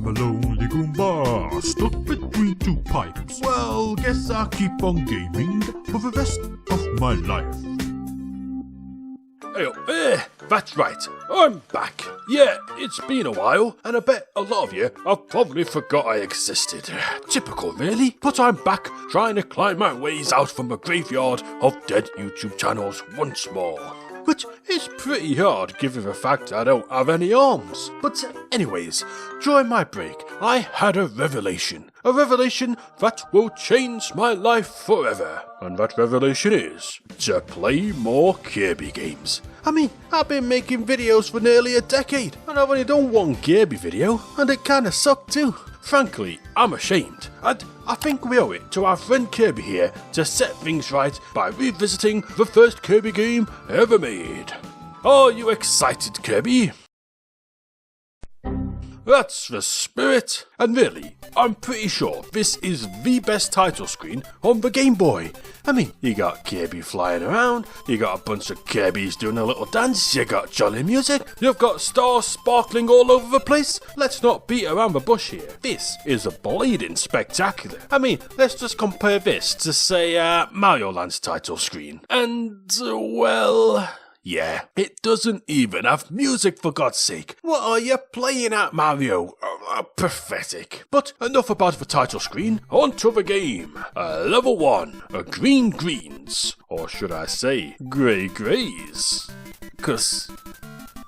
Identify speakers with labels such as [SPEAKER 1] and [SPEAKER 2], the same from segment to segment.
[SPEAKER 1] I'm a lonely Goomba, stuck between two pipes. Well, guess I'll keep on gaming for the rest of my life.
[SPEAKER 2] Hey, that's right, I'm back. Yeah, it's been a while, and I bet a lot of you have probably forgot I existed. Typical, really, but I'm back, trying to climb my ways out from a graveyard of dead YouTube channels once more. Which is pretty hard given the fact I don't have any arms. But anyways, during my break, I had a revelation. A revelation that will change my life forever. And that revelation is to play more Kirby games. I mean, I've been making videos for nearly a decade, and I've only done one Kirby video, and it kinda sucked too. Frankly, I'm ashamed, and I think we owe it to our friend Kirby here to set things right by revisiting the first Kirby game ever made. Are you excited, Kirby? That's the spirit. And really, I'm pretty sure this is the best title screen on the Game Boy. I mean, you got Kirby flying around, you got a bunch of Kirbys doing a little dance, you got jolly music, you've got stars sparkling all over the place. Let's not beat around the bush here. This is a bleeding spectacular. I mean, let's just compare this to, say, Mario Land's title screen. And, well... yeah, it doesn't even have music, for God's sake. What are you playing at, Mario? Pathetic. But enough about the title screen, on to the game. Level 1, Green Greens. Or should I say, Grey Greys? 'Cause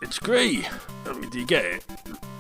[SPEAKER 2] it's grey. I mean, do you get it?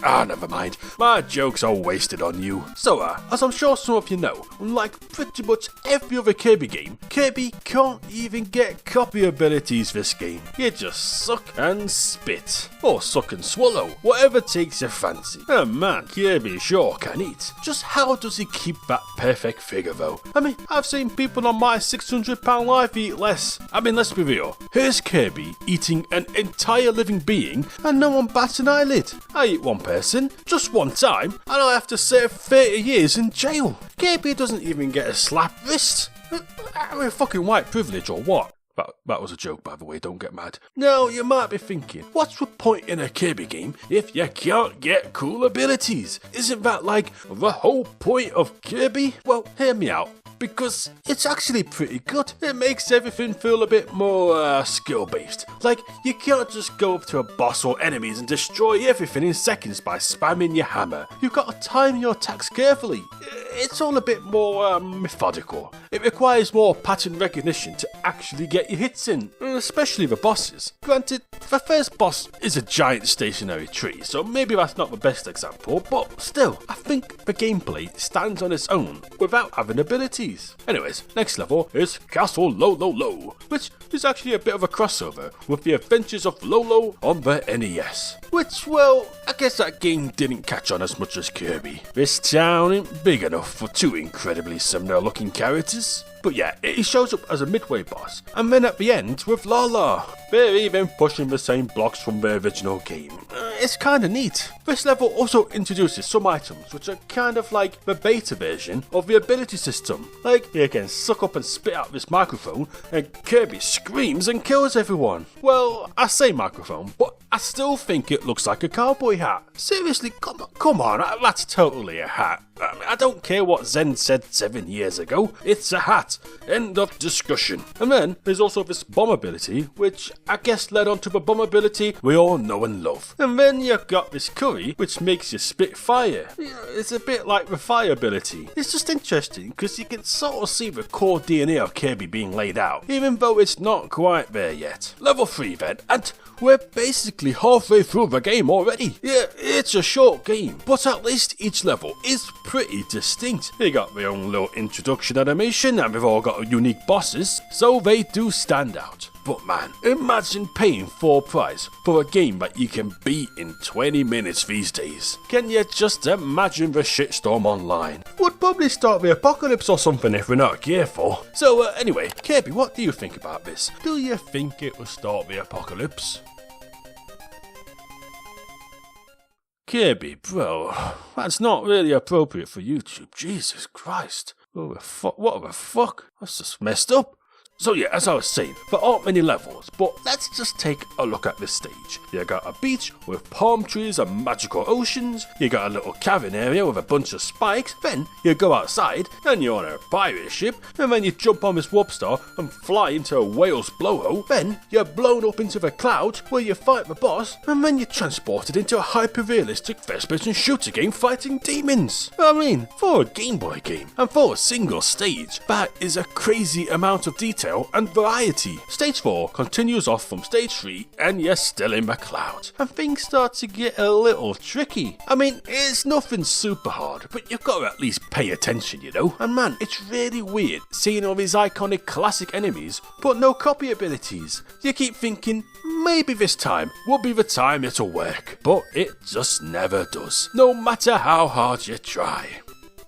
[SPEAKER 2] Never mind. My jokes are wasted on you. So, as I'm sure some of you know, unlike pretty much every other Kirby game, Kirby can't even get copy abilities this game. You just suck and spit. Or suck and swallow. Whatever takes your fancy. And man, Kirby sure can eat. Just how does he keep that perfect figure though? I mean, I've seen people on my 600-pound life eat less. I mean, let's be real. Here's Kirby eating an entire living being and no one bats an eyelid. I eat one person, just one time, and I have to serve 30 years in jail. Kirby doesn't even get a slap wrist. Am I fucking white privilege or what? That was a joke, by the way, don't get mad. Now, you might be thinking, what's the point in a Kirby game if you can't get cool abilities? Isn't that like the whole point of Kirby? Well, hear me out. Because it's actually pretty good. It makes everything feel a bit more skill-based. Like, you can't just go up to a boss or enemies and destroy everything in seconds by spamming your hammer. You've got to time your attacks carefully. It's all a bit more methodical. It requires more pattern recognition to actually get your hits in, especially the bosses. Granted, the first boss is a giant stationary tree, so maybe that's not the best example, but still, I think the gameplay stands on its own without having abilities. Anyways, next level is Castle Lolo, which is actually a bit of a crossover with the Adventures of Lolo on the NES. Which, well, I guess that game didn't catch on as much as Kirby. This town ain't big enough for two incredibly similar looking characters. But yeah, he shows up as a midway boss, and then at the end with Lala. They're even pushing the same blocks from the original game. It's kinda neat. This level also introduces some items which are kind of like the beta version of the ability system. Like, you can suck up and spit out this microphone, and Kirby screams and kills everyone. Well, I say microphone, but I still think it looks like a cowboy hat. Seriously, come on, that's totally a hat. I don't care what Zen said 7 years ago, it's a hat. End of discussion. And then there's also this bomb ability, which I guess led on to the bomb ability we all know and love. And then you've got this curry, which makes you spit fire. It's a bit like the fire ability. It's just interesting because you can sort of see the core DNA of Kirby being laid out, even though it's not quite there yet. Level 3 then, and we're basically halfway through the game already. Yeah, it's a short game, but at least each level is pretty distinct. They got their own little introduction animation, and they've all got unique bosses, so they do stand out. But man, imagine paying full price for a game that you can beat in 20 minutes these days. Can you just imagine the shitstorm online? Would probably start the apocalypse or something if we're not careful. So anyway, Kirby, what do you think about this? Do you think it will start the apocalypse? Kirby, bro, that's not really appropriate for YouTube. Jesus Christ. What the fuck? That's just messed up. So yeah, as I was saying, there aren't many levels, but let's just take a look at this stage. You got a beach with palm trees and magical oceans, you got a little cabin area with a bunch of spikes, then you go outside and you're on a pirate ship, and then you jump on this warp star and fly into a whale's blowhole, then you're blown up into the clouds where you fight the boss, and then you're transported into a hyper-realistic first-person shooter game fighting demons. I mean, for a Game Boy game, and for a single stage, that is a crazy amount of detail and variety. Stage 4 continues off from stage 3 and you're still in the clouds, and things start to get a little tricky. I mean, it's nothing super hard, but you've got to at least pay attention, you know? And man, it's really weird seeing all these iconic classic enemies, but no copy abilities. You keep thinking, maybe this time will be the time it'll work, but it just never does, no matter how hard you try.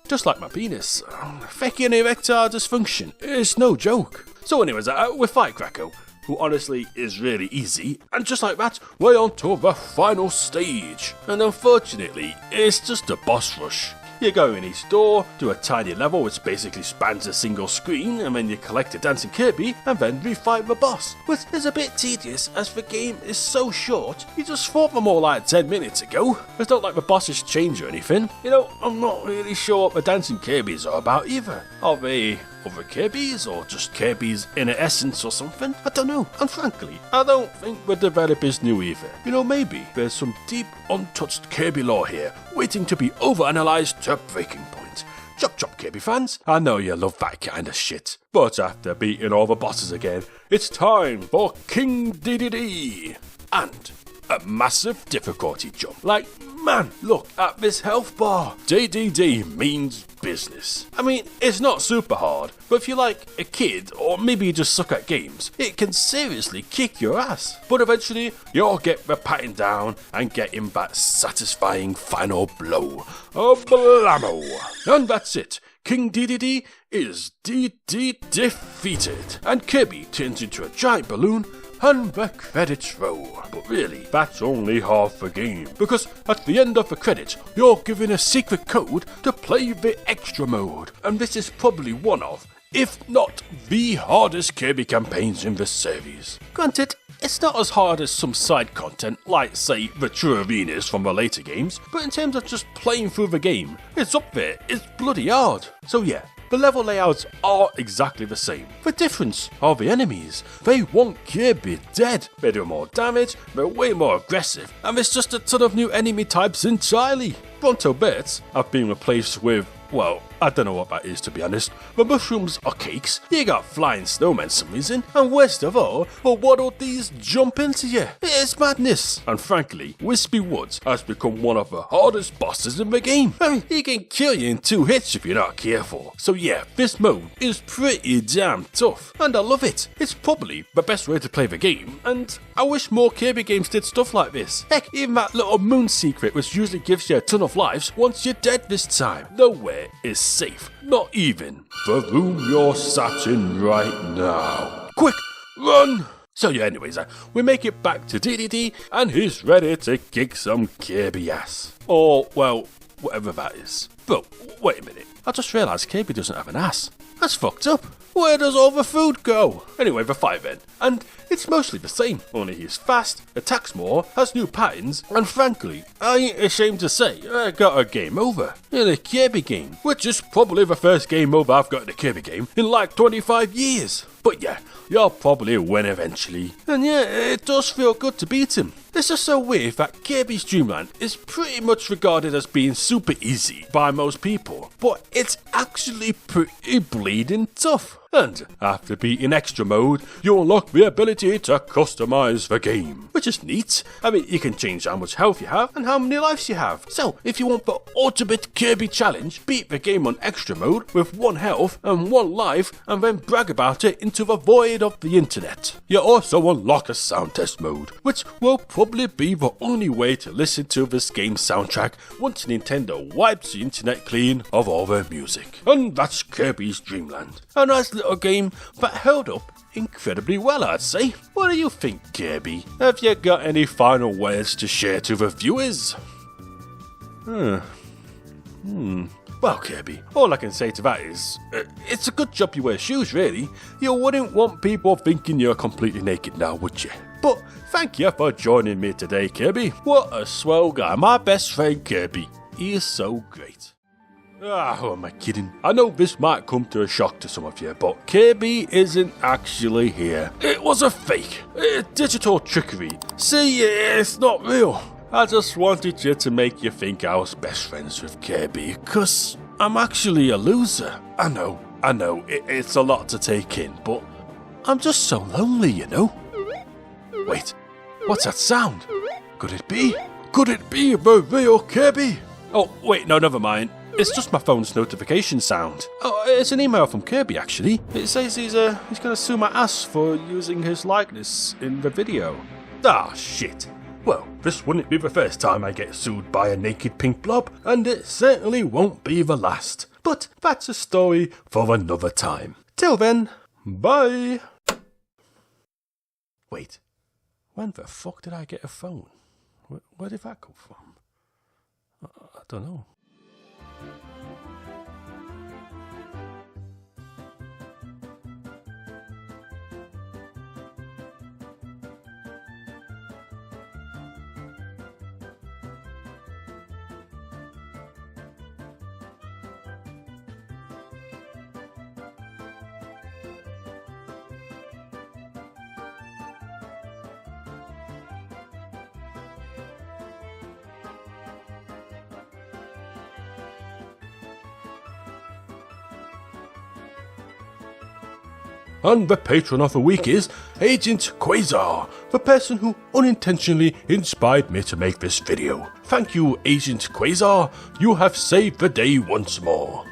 [SPEAKER 2] Just like my penis, faking erectile dysfunction is no joke. So anyways, we fight Krakow, who honestly is really easy, and just like that, we're on to the final stage. And unfortunately, it's just a boss rush. You go in each door, do a tiny level which basically spans a single screen, and then you collect a dancing Kirby, and then refight the boss, which is a bit tedious as the game is so short. You just fought them all like 10 minutes ago. It's not like the bosses change or anything. You know, I'm not really sure what the dancing Kirbys are about either. Are they other Kirbys, or just Kirbys in an essence or something? I don't know, and frankly, I don't think the developers knew either. You know, maybe there's some deep, untouched Kirby lore here, waiting to be overanalyzed to breaking point. Chop chop, Kirby fans, I know you love that kind of shit. But after beating all the bosses again, it's time for King DDD! And a massive difficulty jump. Like, man, look at this health bar. DDD means business. I mean, it's not super hard, but if you're like a kid, or maybe you just suck at games, it can seriously kick your ass. But eventually, you'll get the patting down and getting that satisfying final blow. A blammo! And that's it. King DDD is DD defeated, and Kirby turns into a giant balloon, and the credits roll. But really, that's only half the game, because at the end of the credits, you're given a secret code to play the extra mode, and this is probably one of, if not the hardest Kirby campaigns in the series. Granted, it's not as hard as some side content, like say the True Arenas from the later games, but in terms of just playing through the game, it's up there, it's bloody hard. So yeah, the level layouts are exactly the same. The difference are the enemies. They want Kirby dead. They do more damage, they're way more aggressive, and there's just a ton of new enemy types entirely. Bronto Birds have been replaced with, well, I don't know what that is to be honest. The mushrooms are cakes, you got flying snowmen for some reason, and worst of all, but what do these jump into you? It's madness. And frankly, Wispy Woods has become one of the hardest bosses in the game. I mean, he can kill you in 2 hits if you're not careful. So yeah, this mode is pretty damn tough, and I love it. It's probably the best way to play the game, and I wish more Kirby games did stuff like this. Heck, even that little moon secret which usually gives you a ton of lives once you're dead this time. Nowhere is safe, not even the room you're sat in right now. Quick, run! So yeah, anyways, we make it back to DDD, and he's ready to kick some Kirby ass. Or, well, whatever that is. But, wait a minute, I just realised Kirby doesn't have an ass. That's fucked up. Where does all the food go? Anyway, the fight then, and it's mostly the same, only he's fast, attacks more, has new patterns, and frankly, I ain't ashamed to say, I got a game over in a Kirby game, which is probably the first game over I've got in a Kirby game in like 25 years. But yeah, you'll probably win eventually. And yeah, it does feel good to beat him. It's just so weird that Kirby's Dream Land is pretty much regarded as being super easy by most people, but it's actually pretty bleeding tough. And after beating extra mode, you unlock the ability to customize the game, which is neat. I mean, you can change how much health you have and how many lives you have. So if you want the ultimate Kirby challenge, beat the game on extra mode with 1 health and 1 life, and then brag about it into the void of the internet. You also unlock a sound test mode, which will probably be the only way to listen to this game's soundtrack once Nintendo wipes the internet clean of all their music. And that's Kirby's Dream Land. A nice little game that held up incredibly well, I'd say. What do you think, Kirby? Have you got any final words to share to the viewers? Well, Kirby, all I can say to that is, it's a good job you wear shoes, really. You wouldn't want people thinking you're completely naked now, would you? But thank you for joining me today, Kirby. What a swell guy. My best friend, Kirby. He is so great. Who am I kidding? I know this might come to a shock to some of you, but Kirby isn't actually here. It was a fake. Digital trickery. See, it's not real. I just wanted you to make you think I was best friends with Kirby, cause I'm actually a loser. I know, it's a lot to take in, but I'm just so lonely, you know? Wait, what's that sound? Could it be the real Kirby? Oh, wait, no, never mind. It's just my phone's notification sound. Oh, it's an email from Kirby, actually. It says he's gonna sue my ass for using his likeness in the video. Ah, shit. Well, this wouldn't be the first time I get sued by a naked pink blob, and it certainly won't be the last. But that's a story for another time. Till then, bye! Wait, when the fuck did I get a phone? Where did that come from? I don't know. And the patron of the week is Agent Quasar, the person who unintentionally inspired me to make this video. Thank you, Agent Quasar. You have saved the day once more.